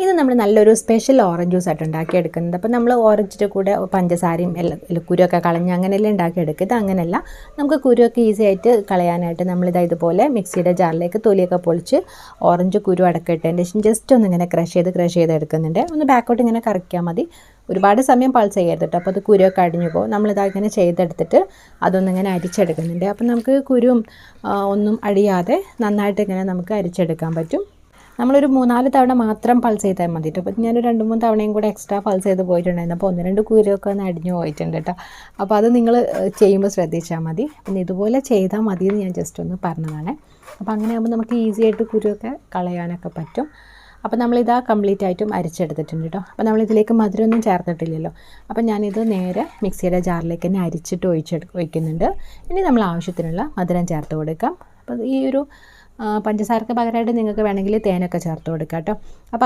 ഇത് നമ്മൾ നല്ലൊരു സ്പെഷ്യൽ ഓറഞ്ച് ജ്യൂസ് ആയിട്ട് ഉണ്ടാക്കിയെടുക്കുന്നത്. അപ്പോൾ നമ്മൾ ഓറഞ്ചിൻ്റെ കൂടെ പഞ്ചസാരയും എല്ലാം കുരുവൊക്കെ കളഞ്ഞ് അങ്ങനെയെല്ലാം ഉണ്ടാക്കിയെടുക്കുക. ഇത് അങ്ങനെയല്ല, നമുക്ക് കുരുവൊക്കെ ഈസി ആയിട്ട് കളയാനായിട്ട് നമ്മളിതാ ഇതുപോലെ മിക്സിയുടെ ജാറിലേക്ക് തൊലിയൊക്കെ പൊളിച്ച് ഓറഞ്ച് കുരു അടക്കിയിട്ടതിൻ്റെ ശേഷം ജസ്റ്റ് ഒന്ന് ഇങ്ങനെ ക്രഷ് ചെയ്ത് എടുക്കുന്നുണ്ട്. ഒന്ന് ബാക്കോട്ട് ഇങ്ങനെ കറക്കിയാൽ മതി, ഒരുപാട് സമയം പൾസ് ചെയ്യരുത് കേട്ടോ. അപ്പോൾ അത് കുരുവൊക്കെ അടിഞ്ഞു പോകും. നമ്മളിതാ ഇങ്ങനെ ചെയ്തെടുത്തിട്ട് അതൊന്നിങ്ങനെ അരിച്ചെടുക്കുന്നുണ്ട്. അപ്പം നമുക്ക് കുരുവും ഒന്നും അടിയാതെ നന്നായിട്ട് ഇങ്ങനെ നമുക്ക് അരിച്ചെടുക്കാൻ പറ്റും. നമ്മളൊരു 3-4 തവണ മാത്രം പൾസ് ചെയ്താൽ മതി കേട്ടോ. അപ്പോൾ ഞാനൊരു 2-3 തവണയും കൂടെ എക്സ്ട്രാ പൾസ് ചെയ്ത് പോയിട്ടുണ്ടായിരുന്നു. അപ്പോൾ 1-2 കുരുവൊക്കെ ഒന്ന് അടിഞ്ഞു പോയിട്ടുണ്ട് കേട്ടോ. അപ്പോൾ അത് നിങ്ങൾ ചെയ്യുമ്പോൾ ശ്രദ്ധിച്ചാൽ മതി. പിന്നെ ഇതുപോലെ ചെയ്താൽ മതി എന്ന് ഞാൻ ജസ്റ്റ് ഒന്ന് പറഞ്ഞതാണ്. അപ്പോൾ അങ്ങനെ ആകുമ്പോൾ നമുക്ക് ഈസി ആയിട്ട് കുരുവൊക്കെ കളയാനൊക്കെ പറ്റും. അപ്പോൾ നമ്മളിതാ കംപ്ലീറ്റ് ആയിട്ടും അരിച്ചെടുത്തിട്ടുണ്ട് കേട്ടോ. അപ്പോൾ നമ്മളിതിലേക്ക് മധുരമൊന്നും ചേർത്തിട്ടില്ലല്ലോ. അപ്പോൾ ഞാനിത് നേരെ മിക്സിയുടെ ജാറിലേക്ക് തന്നെ അരിച്ചിട്ട് ഒഴിക്കുന്നുണ്ട്. ഇനി നമ്മൾ ആവശ്യത്തിനുള്ള മധുരം ചേർത്ത് കൊടുക്കാം. അപ്പോൾ ഈ ഒരു പഞ്ചസാരക്ക് പകരമായിട്ട് നിങ്ങൾക്ക് വേണമെങ്കിൽ തേനൊക്കെ ചേർത്ത് കൊടുക്കാം കേട്ടോ. അപ്പോൾ